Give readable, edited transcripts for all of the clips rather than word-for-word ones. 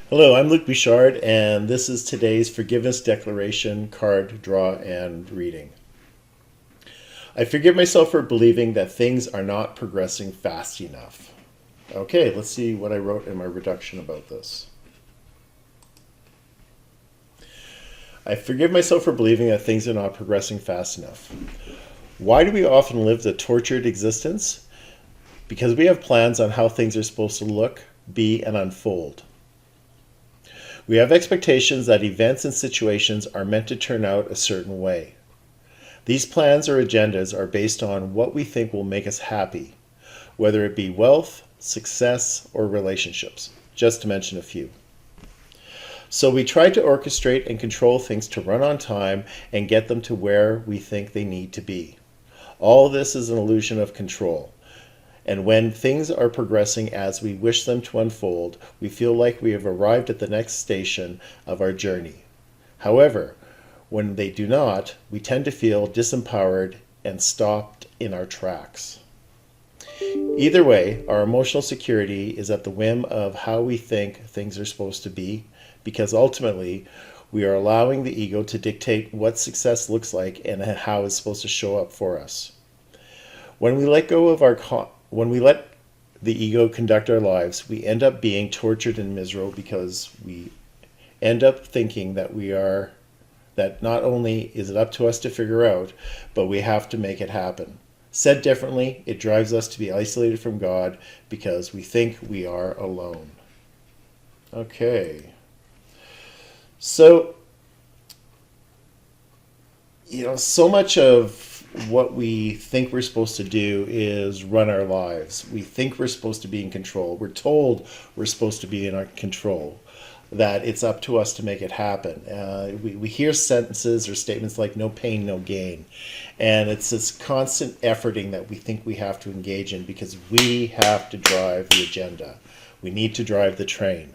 Hello, I'm Luc Bouchard, and this is today's Forgiveness Declaration card draw and reading. I forgive myself for believing that things are not progressing fast enough. Okay, let's see what I wrote in my reduction about this. I forgive myself for believing that things are not progressing fast enough. Why do we often live the tortured existence? Because we have plans on how things are supposed to look, be, and unfold. We have expectations that events and situations are meant to turn out a certain way. These plans or agendas are based on what we think will make us happy, whether it be wealth, success, or relationships, just to mention a few. So we try to orchestrate and control things to run on time and get them to where we think they need to be. All this is an illusion of control. And when things are progressing as we wish them to unfold, we feel like we have arrived at the next station of our journey. However, when they do not, we tend to feel disempowered and stopped in our tracks. Either way, our emotional security is at the whim of how we think things are supposed to be, because ultimately we are allowing the ego to dictate what success looks like and how it's supposed to show up for us. When we let the ego conduct our lives, we end up being tortured and miserable because we end up thinking that not only is it up to us to figure out, but we have to make it happen. Said differently, it drives us to be isolated from God because we think we are alone. Okay. So, so much of what we think we're supposed to do is run our lives. We think we're supposed to be in control. We're told we're supposed to be in our control, that it's up to us to make it happen. We hear sentences or statements like no pain, no gain. And it's this constant efforting that we think we have to engage in because we have to drive the agenda. We need to drive the train.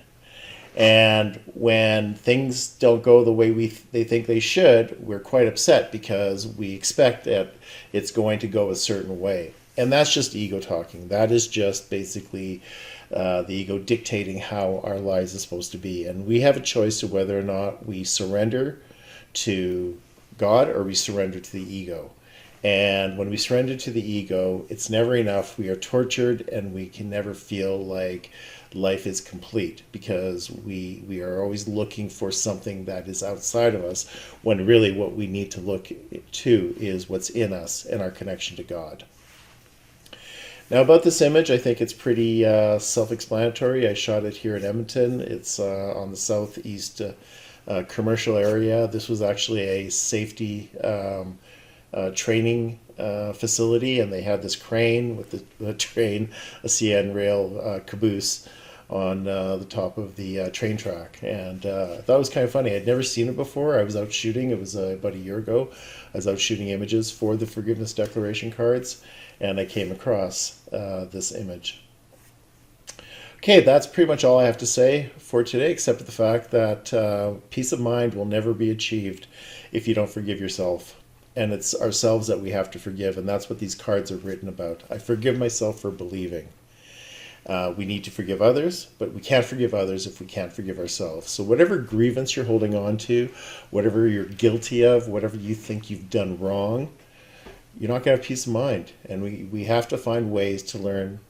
And when things don't go the way they think they should, we're quite upset because we expect that it's going to go a certain way. And that's just ego talking. That is just basically the ego dictating how our lives are supposed to be. And we have a choice of whether or not we surrender to God or we surrender to the ego. And when we surrender to the ego, it's never enough. We are tortured and we can never feel like life is complete because we are always looking for something that is outside of us when really what we need to look to is what's in us and our connection to God. Now about this image, I think it's pretty self-explanatory. I shot it here in Edmonton. It's on the southeast commercial area. This was actually a safety training facility, and they had this crane with the train, a CN rail caboose on the top of the train track. And I thought it was kind of funny. I'd never seen it before. I was out shooting. It was about a year ago. I was out shooting images for the Forgiveness Declaration cards, and I came across this image. Okay, that's pretty much all I have to say for today, except for the fact that peace of mind will never be achieved if you don't forgive yourself. And it's ourselves that we have to forgive, and that's what these cards are written about. I forgive myself for believing. We need to forgive others, but we can't forgive others if we can't forgive ourselves. So whatever grievance you're holding on to, whatever you're guilty of, whatever you think you've done wrong, you're not going to have peace of mind. And we have to find ways to learn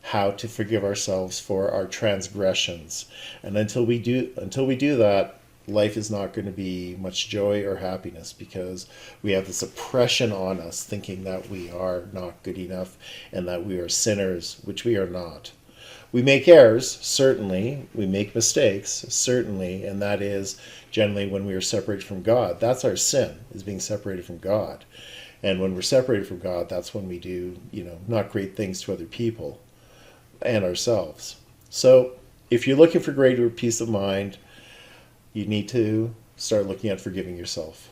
how to forgive ourselves for our transgressions. And until we do that, life is not going to be much joy or happiness because we have this oppression on us thinking that we are not good enough and that we are sinners, which we are not. We make errors, certainly. We make mistakes, certainly. And that is generally when we are separated from God. That's our sin, is being separated from God. And when we're separated from God, that's when we do, not great things to other people and ourselves. So if you're looking for greater peace of mind, you need to start looking at forgiving yourself.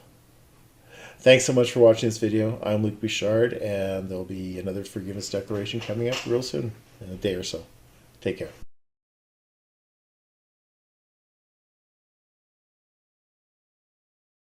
Thanks so much for watching this video. I'm Luc Bouchard, and there'll be another Forgiveness Declaration coming up real soon, in a day or so. Take care.